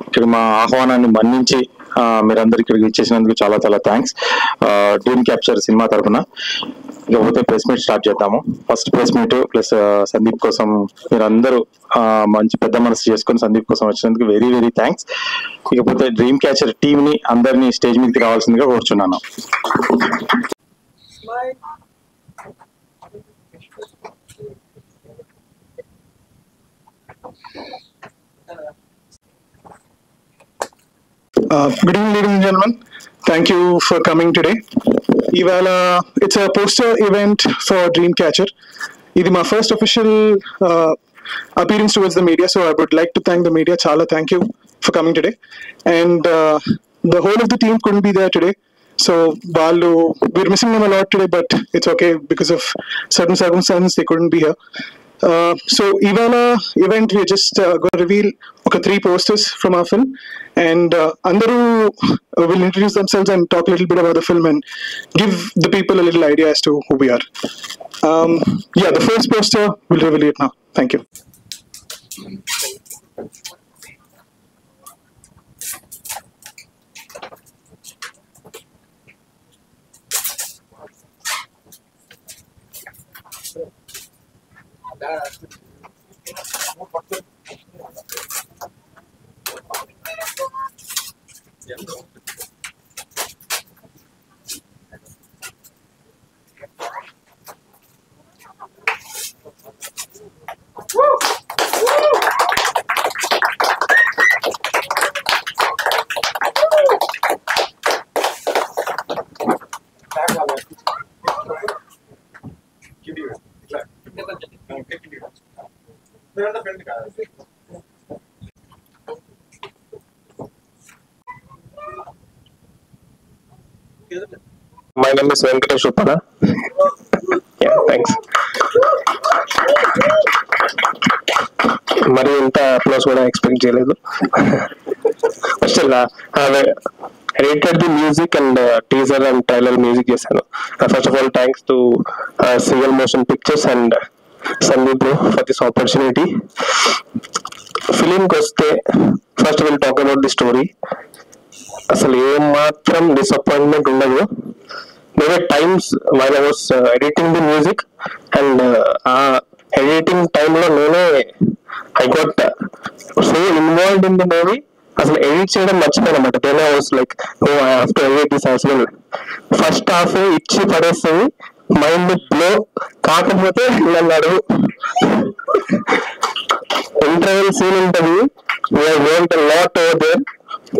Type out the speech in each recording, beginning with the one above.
ఇక్కడ మా ఆహ్వానాన్ని మన్నించి మీరందరూ ఇక్కడికి ఇచ్చేసినందుకు చాలా చాలా థ్యాంక్స్. డ్రీమ్ క్యాప్చర్ సినిమా తరఫున ఇకపోతే ప్రెస్ మీట్ స్టార్ట్ చేద్దాము. First press meet plus Sandeep కోసం మీరందరూ మంచి పెద్ద మనసు చేసుకొని సందీప్ కోసం వచ్చినందుకు వెరీ వెరీ థ్యాంక్స్. ఇకపోతే డ్రీమ్ క్యాచర్ టీమ్ ని అందరినీ స్టేజ్ మీదకి రావాల్సిందిగా కోరుచున్నాను. Good evening, ladies and gentlemen. Thank you for coming today. It's a poster event for Dreamcatcher. This is my first official appearance towards the media, so I would like to thank the media. Chala, thank you for coming today. And the whole of the team couldn't be there today. So, we're missing them a lot today, but it's okay because of certain circumstances, they couldn't be here. So Ivala event, we're just going to reveal 3 posters from our film, and Andaru will introduce themselves and talk a little bit about the film and give the people a little idea as to who we are. The first poster, we'll reveal it now. Thank you. My name is Venkatesh Uppala. Yeah, thanks. మరి ఇంత applause కూడా expect చేయలేదు. Edited the music and teaser and trailer music చేశాను. First of all, thanks to Single Motion Pictures and Sandeep bro for this opportunity. Film కి వస్తే first will talk about the story. అసలు ఏం మాత్రం disappointment ఉండదు. There were times while I was editing the music and editing time lo I got so involved in the movie. అసలు edit చేయడం మర్చిపోయాను అన్నమాట. Then I was like oh I have to edit this as well. First half ఇచ్చి పడేస్తుంది, mind blow. కాకపోతే అన్నాడు interval scene ఉంటుంది, we have learned a lot over there,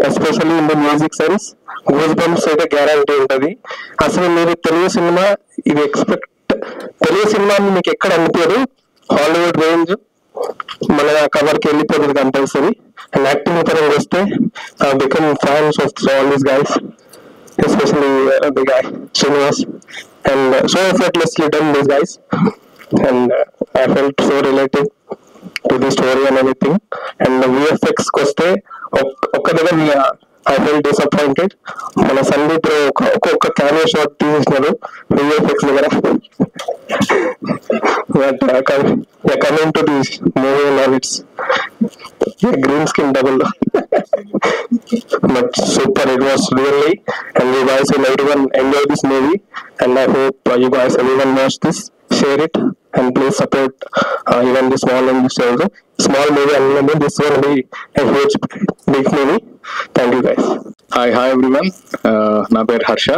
especially in the music sense. Goose bumps అయితే guarantee ఉంటుంది. అసలు మీరు Telugu cinema ఇది తెలుగు సినిమాని మీకు ఎక్కడ అనిపించదు. హాలీవుడ్ రేంజ్ మన కవర్కి వెళ్ళిపోతుంది కంపల్సరీ. అండ్ యాక్టింగ్ పరంగా వస్తే become fans of all these guys, especially the guy Srinivas, and so effortlessly done these guys. And I felt so related to the story and anything. And VFX కి వస్తే ఒక్క దగ్గర I felt disappointed. మన సందీప్ ఒక్కొక్క cameo shot తీసేసినారు VFX దగ్గర. But coming to this movie and it's green skin double, but super it was really. And you guys will everyone enjoy this movie and I hope you guys everyone watch this, share it and please support even the small and this also small movie and this will be a huge big movie. Thank you guys. Hi everyone. నా పేరు Harsha.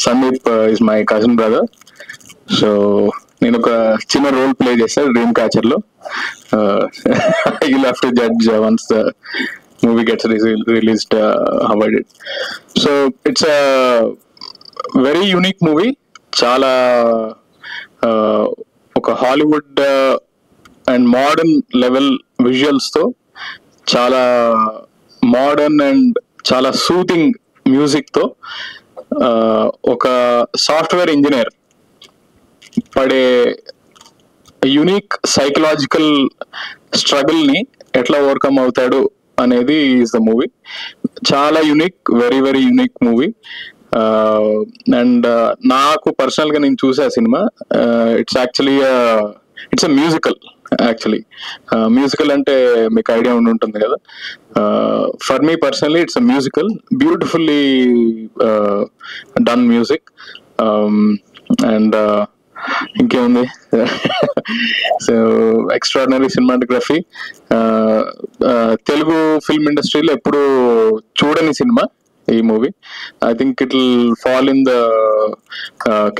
Sandeep is my cousin brother. So నేను ఒక చిన్న role play చేస్తాను dream catcher లో. you'll have to judge once the movie gets released how I did. So it's a very unique movie. చాలా ఒక Hollywood and modern level visuals తో, చాలా modern and చాలా సూతింగ్ మ్యూజిక్ తో ఒక software engineer పడే unique psychological struggle ని ఎట్లా ఓవర్కమ్ అవుతాడు అనేది ఈజ్ ద మూవీ. చాలా unique, very very unique movie. And నాకు పర్సనల్ గా నేను చూసే cinema, it's actually it's a musical. Actually musical అంటే మీకు ఐడియా ఉండి ఉంటుంది కదా. For me personally it's a musical, beautifully done music. And ఇంకేముంది, so extraordinary cinematography. Telugu film ఇండస్ట్రీలో ఎప్పుడు చూడని సినిమా ఈ movie. I think it will fall in the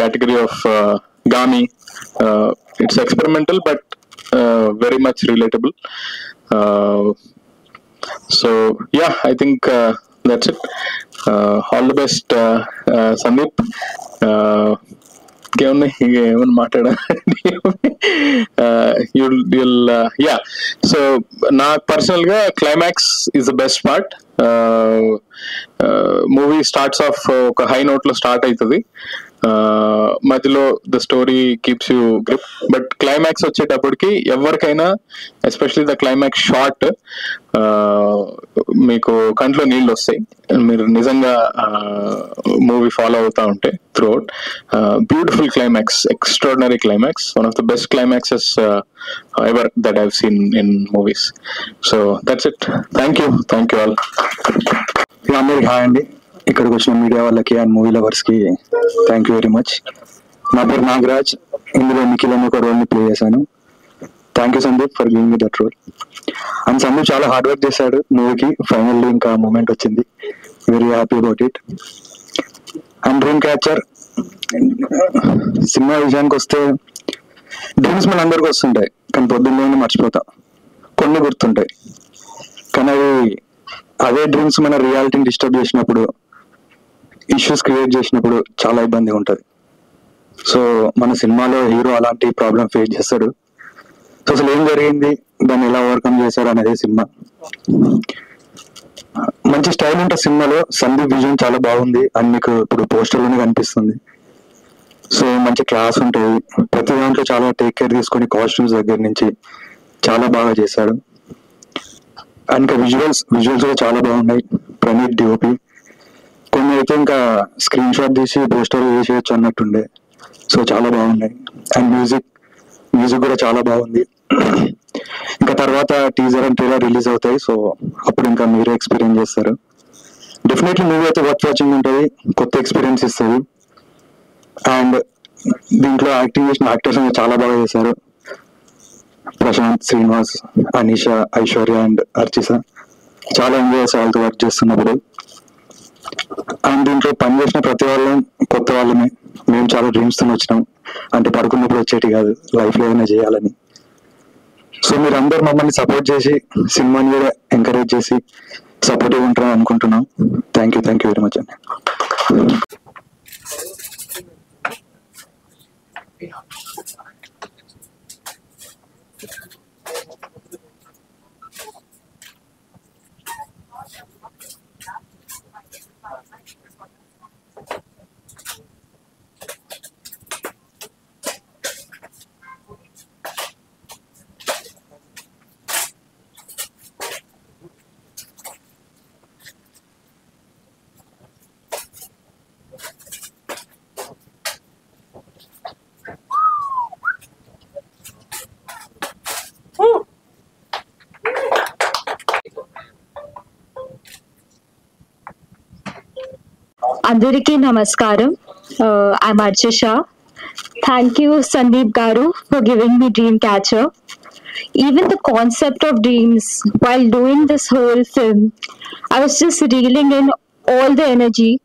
category of Gami. It's experimental but very much relatable. So yeah, I think that's it. All the best, Sandeep. ఏమన్నా మాట్లాడా yeah. So నాకు personal గా climax is the best part. Movie starts of ఒక high note లో start అవుతుంది, మధ్యలో the story keeps you grip. But climax వచ్చేటప్పటికి ఎవరికైనా, ఎస్పెషలీ ద క్లైమాక్స్ షార్ట్, మీకు కంట్లో నీళ్ళు వస్తాయి మీరు నిజంగా మూవీ ఫాలో అవుతా ఉంటే throughout. Beautiful climax, extraordinary climax, one of the best climaxes ever that I've seen in movies. So that's it. Thank you all. అందరికి హాయ్ అండి. ఇక్కడికి వచ్చిన మీడియా వాళ్ళకి అండ్ మూవీ లవర్స్ కి థ్యాంక్ యూ వెరీ మచ్. నా పేరు నాగరాజ్. ఇందులో నిఖిల్ అనే ఒక రోల్ ని ప్లే చేశాను. Thank you Sandeep for giving me that role. And Sandeep చాలా హార్డ్ వర్క్ చేశాడు మూవీకి. ఫైనల్లీ ఇంకా మూమెంట్ వచ్చింది. Very happy about it. And dream catcher cinema విషయానికి వస్తే, డ్రీమ్స్ మన అందరికి వస్తుంటాయి కానీ పొద్దున్నే మర్చిపోతాం. కొన్ని గుర్తుంటాయి కానీ అదే డ్రీమ్స్ మన రియాలిటీని డిస్టర్బ్ చేసినప్పుడు, ఇష్యూస్ క్రియేట్ చేసినప్పుడు చాలా ఇబ్బందిగా ఉంటుంది. సో మన సినిమాలో హీరో అలాంటి ప్రాబ్లం ఫేస్ చేస్తాడు. సో అసలు ఏం జరిగింది, దాన్ని ఎలా ఓవర్కమ్ చేశాడు అనేది సినిమా. మంచి స్టైల్ ఉంటుంది సినిమాలో. సందీప్ విజన్ చాలా బాగుంది అండ్ మీకు ఇప్పుడు పోస్టర్లోనే కనిపిస్తుంది. సో మంచి క్లాస్ ఉంటుంది. ప్రతి దాంట్లో చాలా టేక్ కేర్ తీసుకొని కాస్ట్యూమ్స్ దగ్గర నుంచి చాలా బాగా చేశాడు. అండ్ ఇంకా విజువల్స్ కూడా చాలా బాగున్నాయి. ప్రణీత్ డిఓపి కొన్ని అయితే ఇంకా స్క్రీన్ షాట్ తీసి పోస్టర్ వేసేయచ్చు అన్నట్టుండే. సో చాలా బాగున్నాయి. అండ్ మ్యూజిక్ కూడా చాలా బాగుంది. ఇంకా తర్వాత టీజర్ అండ్ ట్రైలర్ రిలీజ్ అవుతాయి. సో అప్పుడు ఇంకా మీరే ఎక్స్పీరియన్స్ చేస్తారు. డెఫినెట్లీ మూవీ అయితే వర్త్ వాచింగ్ ఉంటుంది, కొత్త ఎక్స్పీరియన్స్ ఇస్తుంది. అండ్ దీంట్లో యాక్టింగ్ చేసిన యాక్టర్స్ చాలా బాగా చేశారు. ప్రశాంత్, శ్రీనివాస్, అనీషా, ఐశ్వర్య అండ్ అర్చిత చాలా ఎంజాయ్ చేసే వాళ్ళతో వర్క్ చేస్తున్నప్పుడు. అండ్ దీంట్లో పనిచేసిన ప్రతి వాళ్ళం కొత్త వాళ్ళమే. మేము చాలా డ్రీమ్స్ తో వచ్చినాం, అంటే పడుకున్నప్పుడు వచ్చేటి కాదు, లైఫ్ లో ఏమైనా చేయాలని. సో మీరు అందరు మమ్మల్ని సపోర్ట్ చేసి సినిమాని కూడా ఎంకరేజ్ చేసి సపోర్టివ్ ఉంటారని అనుకుంటున్నాం. థ్యాంక్ యూ వెరీ మచ్ అండి. Andariki Namaskaram. I'm Archisha. Thank you, Sandeep Garu, for giving me Dreamcatcher. Even the concept of dreams, while doing this whole film, I was just reeling in all the energy,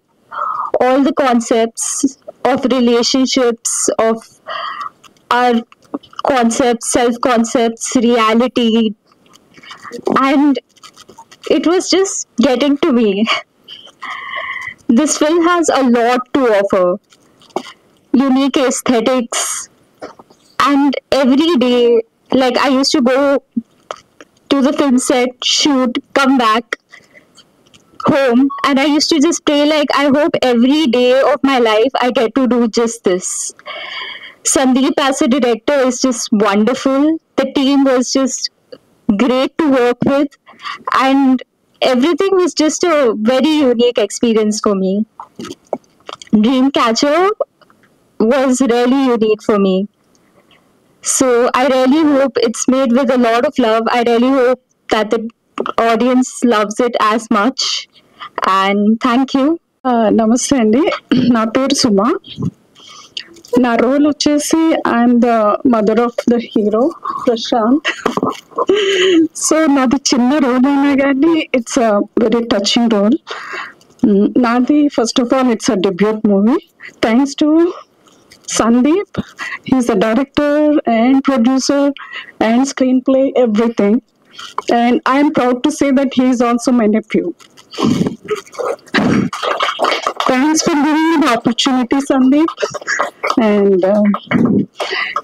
all the concepts of relationships, of our concepts, self-concepts, reality, and it was just getting to me. This film has a lot to offer. Unique aesthetics, and every day, like I used to go to the film set, shoot, come back home, and I used to just pray like, I hope every day of my life I get to do just this. Sandeep as a director is just wonderful. The team was just great to work with, and everything was just a very unique experience for me. Dreamcatcher was really unique for me. So I really hope it's made with a lot of love. I really hope that the audience loves it as much. And thank you. నమస్తే అండి, నా పేరు సుమా. నా role వచ్చేసి I'm the mother of the hero Prashant. So నాది చిన్న role అయినా కానీ it's a very touching role. నాది first of all it's a debut movie. Thanks to Sandeep. He's the director and producer and screenplay, everything. And I am proud to say that he is also my nephew. Thanks for giving me the opportunity, Sandeep. And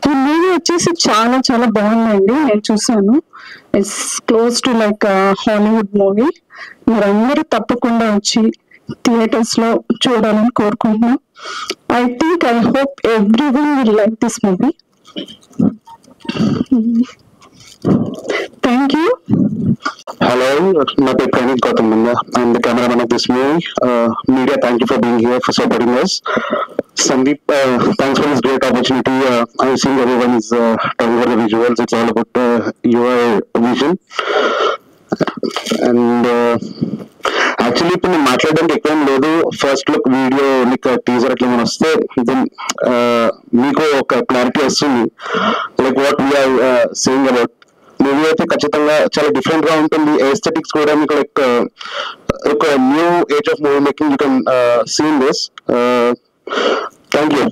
ఈ movie వచ్చేసి చాలా చాలా బాగుందండి. నేను చూసాను. It's close to like Hollywood movie. మీరందరూ తప్పకుండా వచ్చి థియేటర్స్ లో చూడాలని కోరుకుంటున్నాం. I think I hope everyone will like this movie. Thank you. Hello, my name is Pranit Gautam. I'm the cameraman of this movie. Media, thank you for being here, for supporting us. Sandeep, thanks for this great opportunity. I'm seeing everyone is talking about the visuals. It's all about your vision. And actually ఇప్పుడు నేను మాట్లాడడానికి ఎక్కువ లేదు. First look video మీకు teaser అట్లా ఏమైనా వస్తే then మీకు ఒక క్లారిటీ వస్తుంది like what we're saying about. Movie అయితే ఖచ్చితంగా చాలా డిఫరెంట్ గా ఉంటుంది. ఎస్థెటిక్స్ కూడా మీకు లైక్ ఒక new age of movie making you can see in this. Thank you.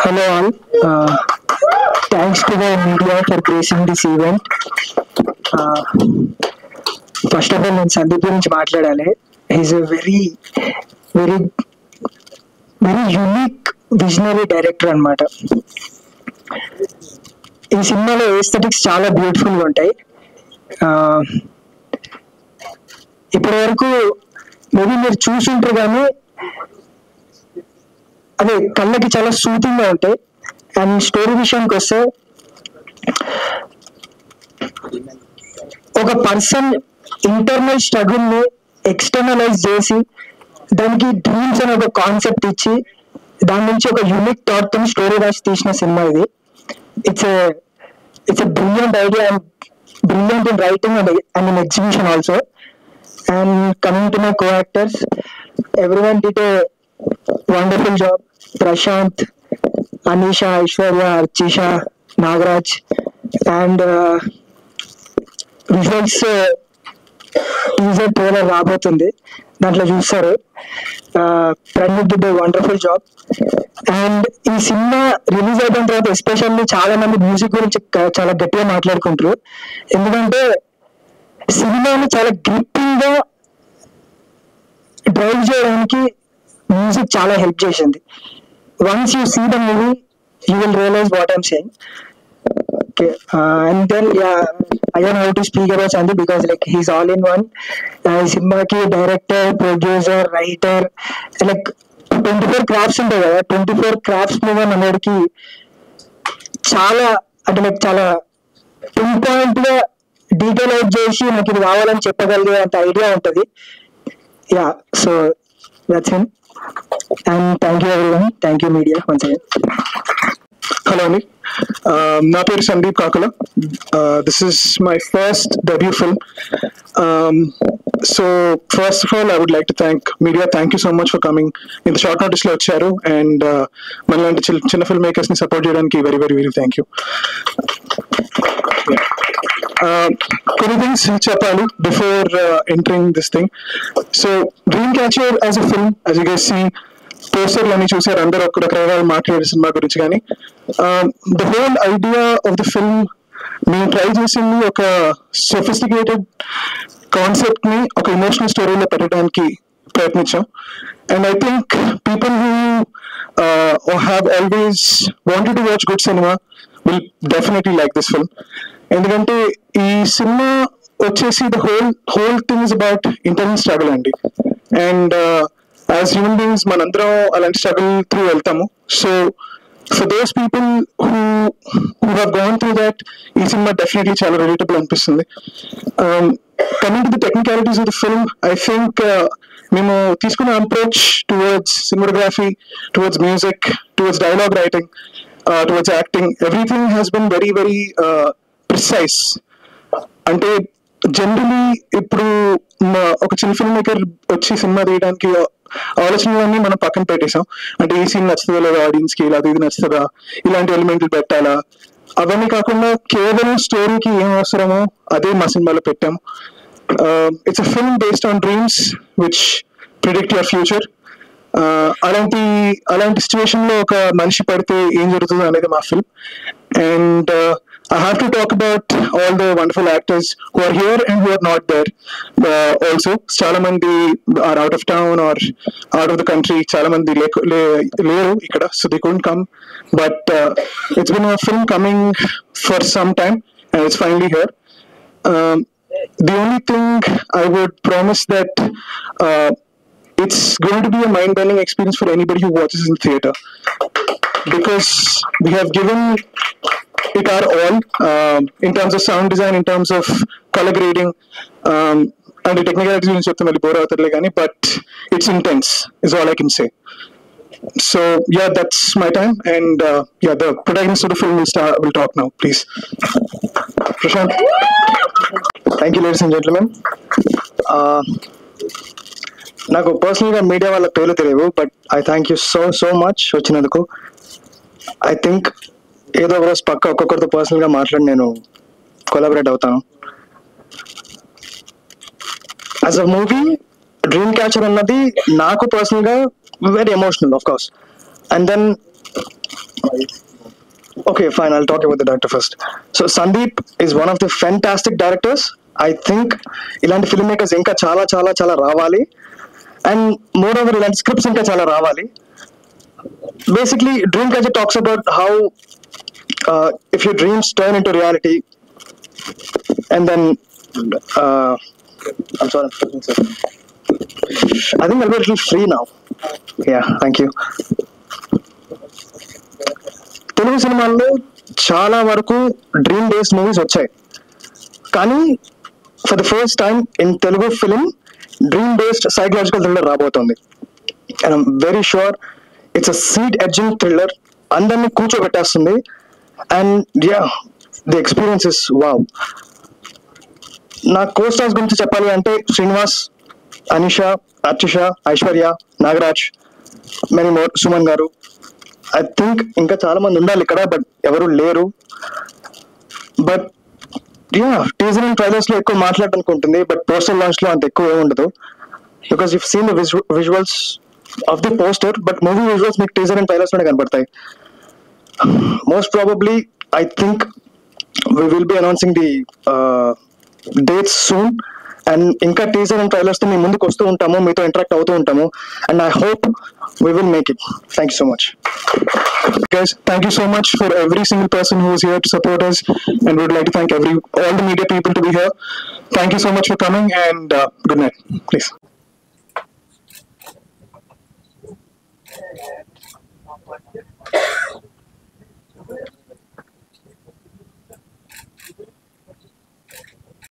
Hello all. Thanks to the media for gracing this event. First of all, నేను సందీప్ గురించి మాట్లాడాలి. He's a very unique visionary director అన్నమాట. ఈ సినిమాలో aesthetics చాలా beautiful గా ఉంటాయి. ఇప్పటి వరకు మేబీ మీరు చూసుంటారు కానీ అదే కళ్ళకి చాలా సూతింగ్ గా ఉంటాయి. అండ్ స్టోరీ విషయానికి వస్తే ఒక పర్సన్ ఇంటర్నల్ స్ట్రగుల్ ని ఎక్స్టర్నలైజ్ చేసి దానికి డ్రీమ్స్ అనే ఒక కాన్సెప్ట్ ఇచ్చి దాని నుంచి ఒక యూనిక్ థాట్ తో స్టోరీ రాసి తీసిన సినిమా ఇది. It's a brilliant idea and brilliant in writing and in exhibition also. And coming to my co actors, everyone did a wonderful job. Prashant, Anisha, Aishwarya, Archisha, Nagaraj. And visuals teaser trailer రాబోతుంది, దాంట్లో చూస్తారు. Praneeth did a wonderful job. And ఈ cinema release అయిన తర్వాత especially చాలా మంది music గురించి చాలా గట్టిగా మాట్లాడుకుంటారు. ఎందుకంటే సినిమాని చాలా గ్రిప్పింగ్ గా డ్రైవ్ చేయడానికి మ్యూజిక్ చాలా హెల్ప్ చేసింది. Once you see the movie you will realize what I'm saying. And then I don't know how to speak about Sandeep because like he's all in one. సినిమాకి director, producer, writer, like 24 crafts ఉంటాయి కదా. 24 crafts మీద మనకి చాలా అంటే like చాలా pinpoint గా detail out చేసి నాకు ఇది కావాలని చెప్పగలిగే అంత ఐడియా ఉంటుంది. Yeah, so that's him. And thank you everyone. Thank you media once again. Hello అండి, నా పేరు Sandeep Kakula. This is my first debut film. So first of all I would like to thank media. Thank you so much for coming. ఇంత short notice లో వచ్చారు and మనలాంటి చిన్న film makers ని support చేయడానికి very very very thank you. కొన్ని things చెప్పాలి before entering this thing. So dream catcher as a film, as you guys see పోస్టర్లు అన్ని చూసారు, అందరూ ఒక రకరకాల మాట్లాడే సినిమా గురించి. కానీ the whole idea of the film మేము ట్రై చేసింది ఒక సొఫిస్టికేటెడ్ కాన్సెప్ట్ ని ఒక ఎమోషనల్ స్టోరీలో పెట్టడానికి ప్రయత్నించాం. And I think people who have always wanted to watch good cinema will definitely like this film. ఎందుకంటే ఈ సినిమా వచ్చేసి the whole thing is about internal struggle అండి. అండ్ యాజ్ హ్యూమన్ బీయింగ్స్ మనందరం అలాంటి స్ట్రగుల్ త్రూ వెళ్తాము. So for those people who have gone through that, ఈ cinema definitely చాలా relatable అనిపిస్తుంది. Coming to the technicalities of the film, I think మేము తీసుకున్న approach towards cinematography, towards music, towards dialogue writing, towards acting, everything has been very very precise. అంటే generally ఇప్పుడు ఒక చిన్న film maker వచ్చి cinema తీయడానికి ఆలోచనలన్నీ మనం పక్కన పెట్టేసాం. అంటే ఈ సీన్ నచ్చుతుందా లేదా ఆడియన్స్ కి, ఇలా ఇది నచ్చుతుందా, ఇలాంటి ఎలిమెంట్లు పెట్టాలా, అవన్నీ కాకుండా కేవలం స్టోరీకి ఏం అవసరమో అదే మా సినిమాలో పెట్టాం. It's a film based on dreams which predict your future. అలాంటి సిచ్యువేషన్ లో ఒక మనిషి పడితే ఏం జరుగుతుందో అనేది మా film. And I have to talk about all the wonderful actors who are here and who are not there. Also, చాలా మంది are out of town or out of the country. చాలా మంది లేరు ఇక్కడ, so they couldn't come. But it's been a film coming for some time, and it's finally here. The only thing I would promise that it's going to be a mind-bending experience for anybody who watches in the theater, because we have given it our all in terms of sound design, in terms of color grading, and the technicalities guరించి చెప్తే మళ్ళీ bore అవుతారులే కానీ, but it's intense is all I can say. So yeah, that's my time, and yeah, the protagonist of the film will talk now, please. Prashant. Thank you ladies and gentlemen. నాకు పర్సనల్గా media వాళ్ళ పేర్లు తెలియవు, but I thank you so much వచ్చినందుకు. I think ఏదో ఒక రోజు పక్క ఒక్కొక్కరితో పర్సనల్గా మాట్లాడి నేను కొలాబరేట్ అవుతాను. As a movie dream catcher అన్నది నాకు పర్సనల్గా very emotional, of course. And then okay fine, I'll talk about the director first. So Sandeep is one of the fantastic directors. I think ఇలాంటి ఫిల్మ్ మేకర్స్ ఇంకా చాలా చాలా చాలా రావాలి. అండ్ మోర్ ఓవర్ ఇలాంటి స్క్రిప్ట్స్ ఇంకా చాలా రావాలి. Basically, Dreamcatcher talks about how if your dreams turn into reality, and then I'm sorry, I think I'll be a little free now. Yeah, thank you. Telugu సినిమాల్లో చాలా వరకు డ్రీమ్ బేస్డ్ మూవీస్ వచ్చాయి, కానీ for the first time in Telugu film dream based psychological thriller రాబోతోంది. And I'm very sure it's a seat edging thriller, అందరినీ కూర్చోబెట్టేస్తుంది. And yeah, the experience is wow. నా co stars గురించి చెప్పాలి అంటే Srinivas, Anisha, Archisha, Aishwarya, Nagaraj, many more, Suman garu. I think ఇంకా చాలా మంది ఉండాలి ఇక్కడ, బట్ ఎవరు లేరు. But yeah, teaser and trailers లో ఎక్కువ మాట్లాడడానికి ఉంటుంది, బట్ పోస్టర్ లాంచ్ లో అంత ఎక్కువ ఏమి ఉండదు. Because you seen the visuals of the poster, but movie visuals మీకు టీజర్ అండ్ ట్రైలర్స్ లోనే కనబడతాయి. Most probably I think we will be announcing the dates soon, and ఇంకా టీజర్ అండ్ ట్రైలర్స్ తో మీ ముందుకు వస్తూ ఉంటాము, మీతో ఇంటరాక్ట్ అవుతూ ఉంటాము, and I hope we will make it. Thank you so much. Guys, thank you so much for every single person who is here to support us, and we would like to thank all the media people to be here. Thank you so much for coming, and good night, please.